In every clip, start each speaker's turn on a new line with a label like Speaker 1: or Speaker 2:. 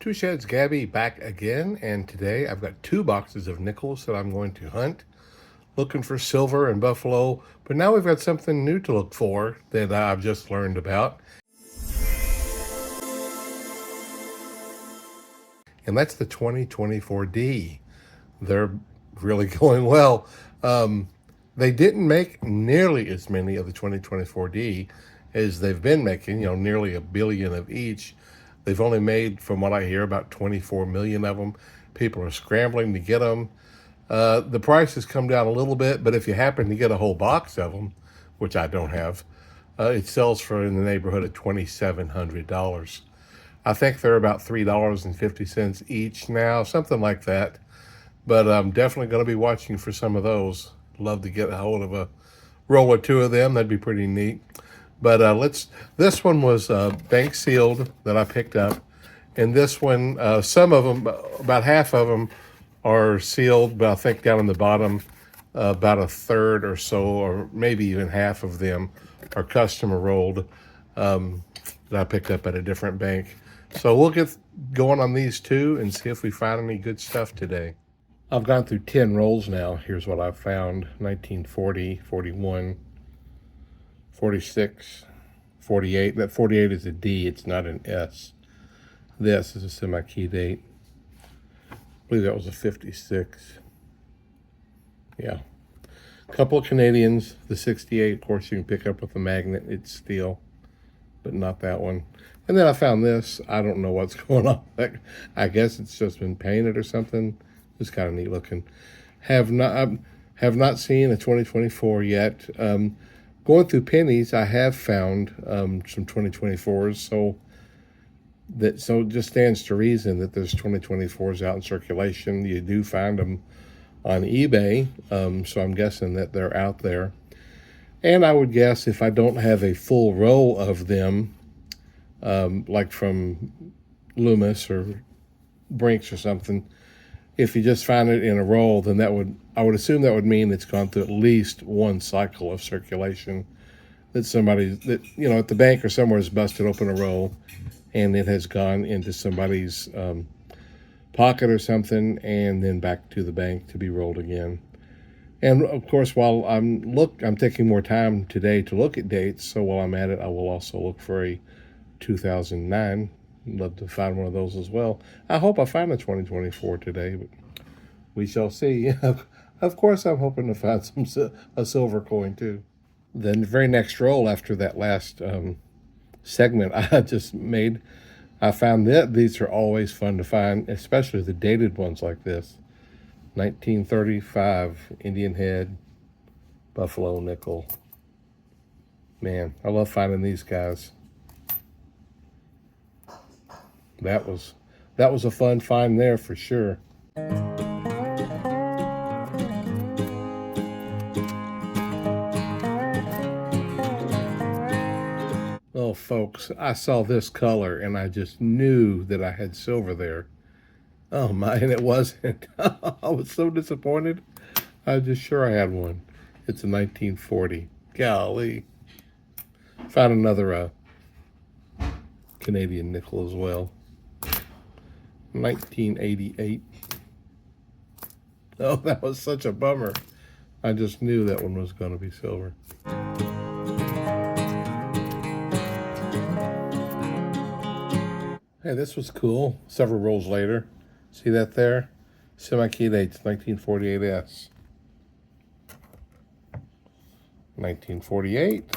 Speaker 1: Two Sheds Gabby back again, and today I've got two boxes of nickels that I'm going to hunt, looking for silver and buffalo, but now we've got something new to look for that I've just learned about, and that's the 2024D. They're really going well. They didn't make nearly as many of the 2024D as they've been making, nearly a billion of each. They've only made, from what I hear, about 24 million of them. People are scrambling to get them. The price has come down a little bit, but if you happen to get a whole box of them, which I don't have, it sells for in the neighborhood of $2,700. I think they're about $3.50 each now, something like that. But I'm definitely going to be watching for some of those. Love to get a hold of a roll or two of them. That'd be pretty neat. But this one was bank sealed that I picked up. And this one, some of them, about half of them are sealed, but I think down in the bottom, about a third or so, or maybe even half of them are customer rolled that I picked up at a different bank. So we'll get going on these two and see if we find any good stuff today. I've gone through 10 rolls now. Here's what I've found: 1940, 41, 46, 48. That 48 is a D, it's not an S. This is a semi-key date. I believe that was a 56. Yeah. A couple of Canadians. The 68, of course, you can pick up with a magnet. It's steel, but not that one. And then I found this. I don't know what's going on. I guess it's just been painted or something. It's kind of neat looking. Have not seen a 2024 yet. Going through pennies, I have found some 2024s. So it just stands to reason that there's 2024s out in circulation. You do find them on eBay, so I'm guessing that they're out there. And I would guess if I don't have a full row of them, like from Loomis or Brinks or something, if you just find it in a roll, then I would assume that would mean it's gone through at least one cycle of circulation. That somebody at the bank or somewhere has busted open a roll, and it has gone into somebody's pocket or something, and then back to the bank to be rolled again. And of course, while I'm taking more time today to look at dates, so while I'm at it, I will also look for a 2009. Love to find one of those as well. I hope I find a 2024 today, but we shall see. Of course, I'm hoping to find a silver coin too. Then the very next roll after that last segment I just made, I found that these are always fun to find, especially the dated ones like this. 1935 Indian head, buffalo nickel. Man, I love finding these guys. That was a fun find there for sure. Oh, folks, I saw this color and I just knew that I had silver there. Oh my, and it wasn't. I was so disappointed. I was just sure I had one. It's a 1940. Golly. Found another Canadian nickel as well. 1988. Oh, that was such a bummer. I just knew that one was going to be silver. Hey, this was cool. Several rolls later. See that there? Semi-key dates, 1948S. 1948.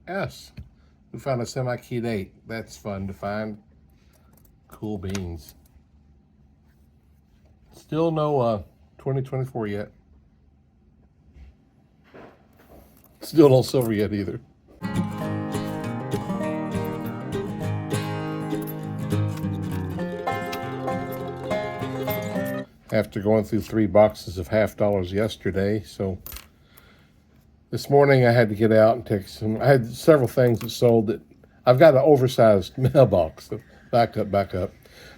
Speaker 1: S. We found a semi-key date. That's fun to find. Cool beans. Still no 2024 yet. Still no silver yet either. After going through 3 boxes of $50 yesterday, so this morning I had to get out and take some. I had several things that sold that. I've got an oversized mailbox. Back up.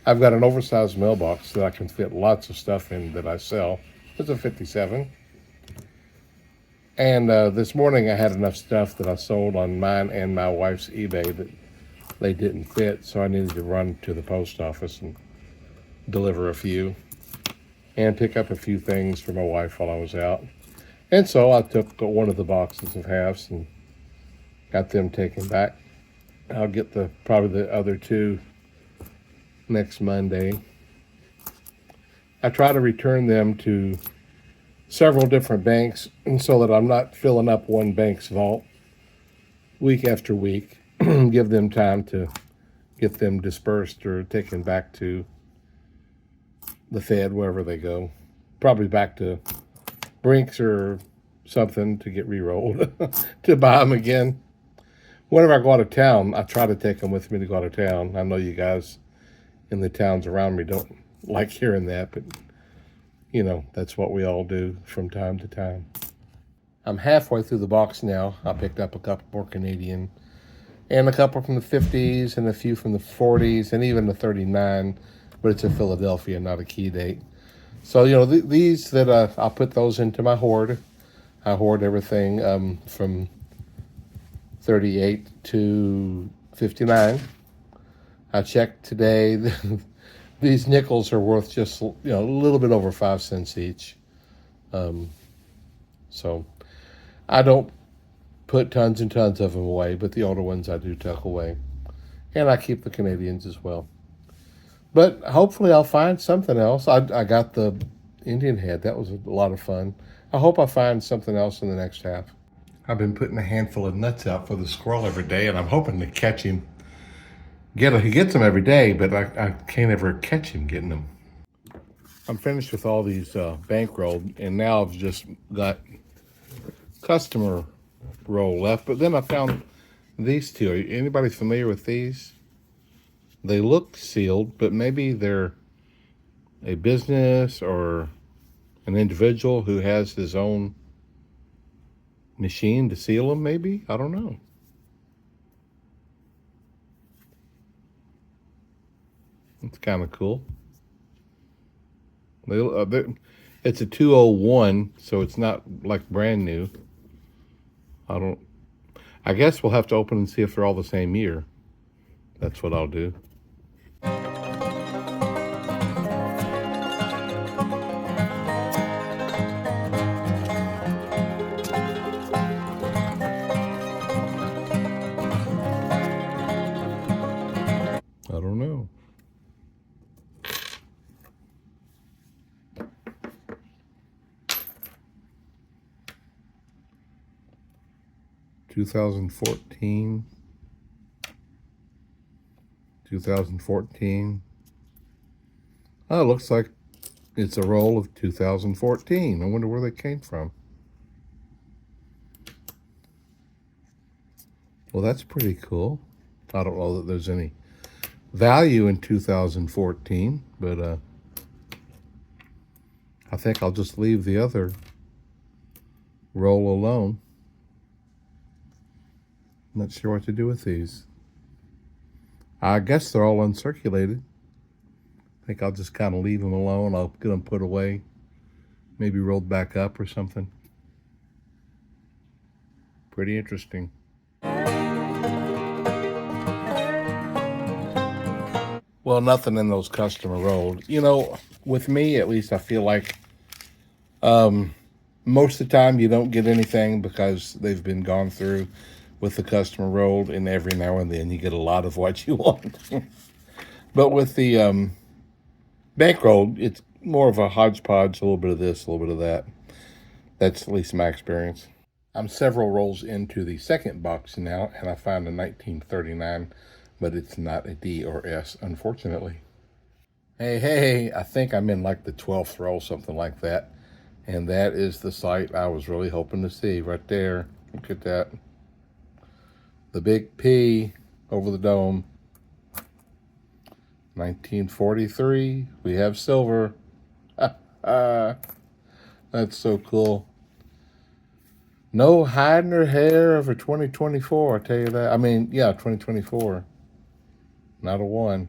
Speaker 1: I've got an oversized mailbox that I can fit lots of stuff in that I sell. It's a 57. And this morning I had enough stuff that I sold on mine and my wife's eBay that they didn't fit, so I needed to run to the post office and deliver a few and pick up a few things for my wife while I was out. And so I took one of the boxes of halves and got them taken back. I'll get probably the other two next Monday. I try to return them to several different banks, and so that I'm not filling up one bank's vault week after week. Give them time to get them dispersed or taken back to the Fed, wherever they go. Probably back to Brinks or something to get re-rolled to buy them again. Whenever I go out of town, I try to take them with me to go out of town. I know you guys in the towns around me don't like hearing that, but you know, that's what we all do from time to time. I'm halfway through the box now. I picked up a couple more Canadian and a couple from the 50s and a few from the 40s and even the 39, but it's a Philadelphia, not a key date. So, you know, these that I'll put those into my hoard. I hoard everything from 38 to 59. I checked today. These nickels are worth just, you know, a little bit over 5 cents each. So I don't put tons and tons of them away, but the older ones I do tuck away. And I keep the Canadians as well. But hopefully I'll find something else. I got the Indian head. That was a lot of fun. I hope I find something else in the next half. I've been putting a handful of nuts out for the squirrel every day, and I'm hoping to catch him. He gets them every day, but I can't ever catch him getting them. I'm finished with all these bankrolled, and now I've just got customer roll left. But then I found these two. Are anybody familiar with these? They look sealed, but maybe they're a business or an individual who has his own machine to seal them, maybe? I don't know. It's kind of cool. It's a 201, so it's not like brand new. I guess we'll have to open and see if they're all the same year. That's what I'll do. I don't know. (2014). 2014. Oh, it looks like it's a roll of 2014. I wonder where they came from. Well, that's pretty cool. I don't know that there's any value in 2014, but I think I'll just leave the other roll alone. Not sure what to do with these. I guess they're all uncirculated. I think I'll just kind of leave them alone. I'll get them put away, maybe rolled back up or something. Pretty interesting. Well, nothing in those customer rolled. You know, with me, at least, I feel like most of the time you don't get anything because they've been gone through with the customer rolled, and every now and then you get a lot of what you want. But with the bankroll, it's more of a hodgepodge, a little bit of this, a little bit of that. That's at least my experience. I'm several rolls into the second box now, and I found a 1939, but it's not a D or S, unfortunately. Hey, I think I'm in like the 12th roll, something like that. And that is the site I was really hoping to see right there. Look at that. The big P over the dome. 1943. We have silver. That's so cool. No hiding her hair over 2024, I tell you that. I mean, yeah, 2024. Not a one.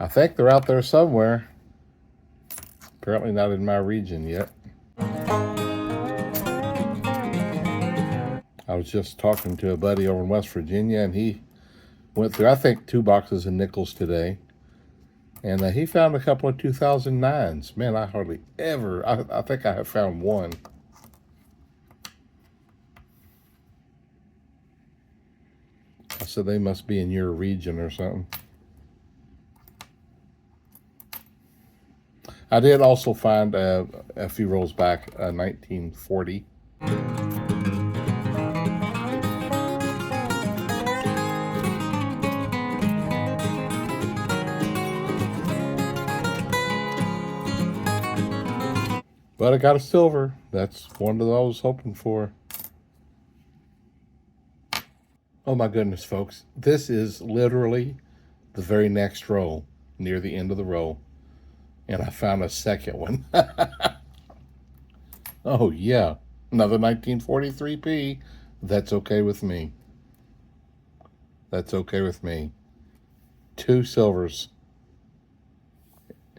Speaker 1: I think they're out there somewhere. Apparently not in my region yet. I was just talking to a buddy over in West Virginia, and he Went through, I think, 2 boxes of nickels today. And he found a couple of 2009s. Man, I hardly ever, I think I have found one. So they must be in your region or something. I did also find a few rolls back, 1940. But I got a silver. That's one that I was hoping for. Oh my goodness, folks. This is literally the very next row, near the end of the row. And I found a second one. Oh yeah, another 1943p. That's okay with me. That's okay with me. 2 silvers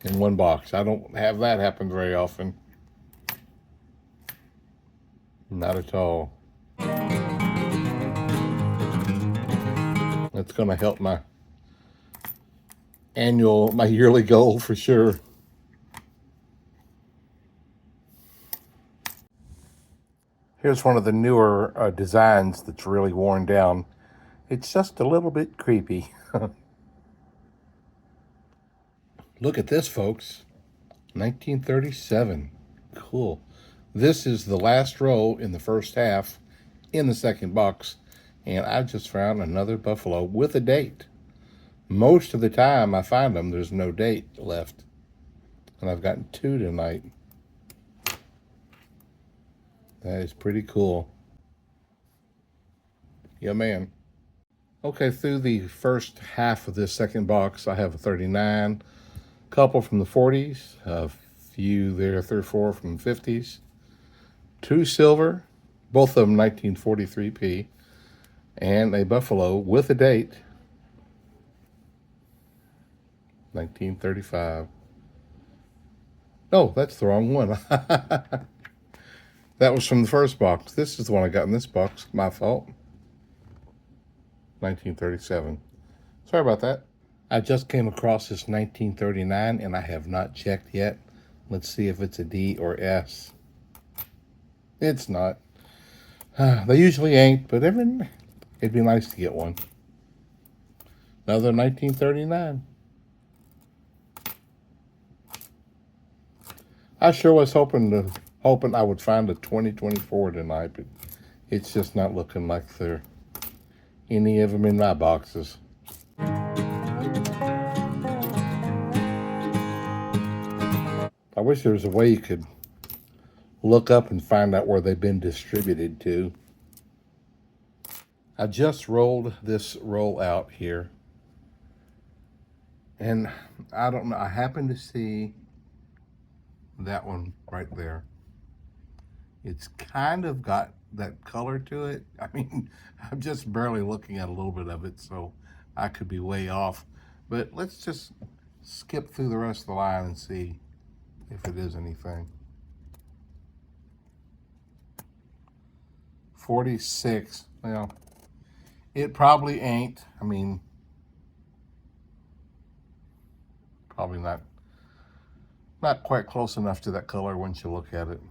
Speaker 1: in one box. I don't have that happen very often. Not at all. That's going to help my yearly goal for sure. Here's one of the newer designs that's really worn down. It's just a little bit creepy. Look at this, folks. 1937. Cool. This is the last row in the first half in the second box. And I just found another buffalo with a date. Most of the time I find them, there's no date left. And I've gotten 2 tonight. That is pretty cool. Yeah, man. Okay, through the first half of this second box, I have a 39, a couple from the 40s, a few there, 3 or 4 from the 50s, 2 silver, both of them 1943p, and a buffalo with a date, 1935. Oh, that's the wrong one. That was from the first box. This is the one I got in this box. My fault. 1937. Sorry about that. I just came across this 1939 and I have not checked yet. Let's see if it's a D or S. It's not. They usually ain't, but it'd be nice to get one. Another 1939. I sure was hoping I would find a 2024 tonight, but it's just not looking like there any of them in my boxes. I wish there was a way you could look up and find out where they've been distributed to. I just rolled this roll out here, and I don't know, I happened to see that one right there. It's kind of got that color to it. I mean, I'm just barely looking at a little bit of it, so I could be way off. But let's just skip through the rest of the line and see if it is anything. 46. Well, it probably ain't. I mean, probably not quite close enough to that color once you look at it.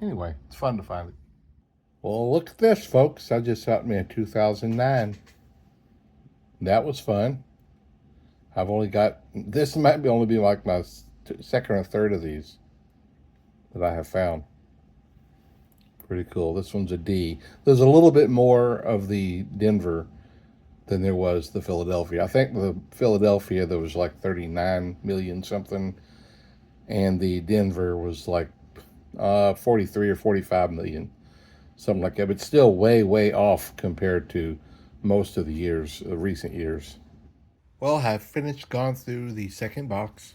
Speaker 1: Anyway, it's fun to find it. Well, look at this, folks. I just got me a 2009. That was fun. I've only got, this might only be like my second or third of these that I have found. Pretty cool. This one's a D. There's a little bit more of the Denver than there was the Philadelphia. I think the Philadelphia, there was like 39 million something, and the Denver was like 43 or 45 million, something like that. But still way, way off compared to most of the years, recent years. Well, I've gone through the second box,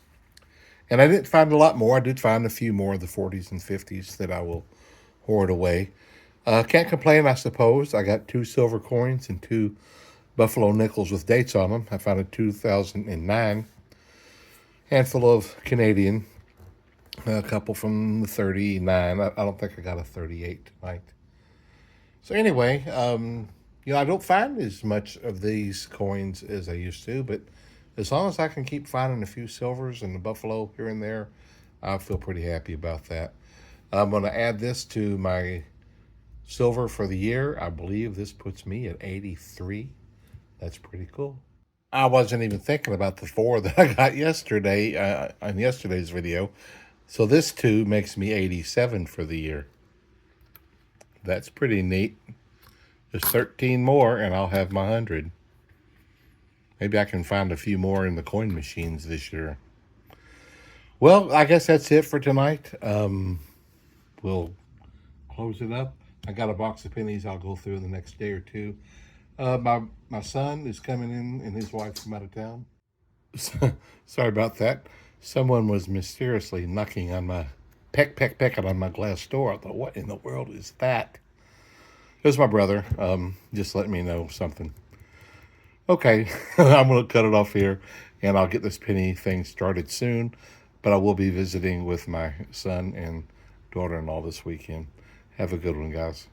Speaker 1: and I didn't find a lot more. I did find a few more of the 40s and 50s that I will hoard away. Can't complain, I suppose. I got 2 silver coins and 2 buffalo nickels with dates on them. I found a 2009, handful of Canadian, a couple from the 39. I don't think I got a 38 tonight. So anyway, I don't find as much of these coins as I used to, but as long as I can keep finding a few silvers and the buffalo here and there, I feel pretty happy about that. I'm going to add this to my silver for the year. I believe this puts me at 83. That's pretty cool. I wasn't even thinking about the 4 that I got yesterday on yesterday's video. So this 2 makes me 87 for the year. That's pretty neat. Just 13 more and I'll have my 100. Maybe I can find a few more in the coin machines this year. Well, I guess that's it for tonight. We'll close it up. I got a box of pennies I'll go through the next day or two. My son is coming in and his wife from out of town. Sorry about that. Someone was mysteriously knocking on my pecking on my glass door. I thought, what in the world is that? It was my brother. Just letting me know something. Okay, I'm going to cut it off here, and I'll get this penny thing started soon. But I will be visiting with my son and daughter-in-law this weekend. Have a good one, guys.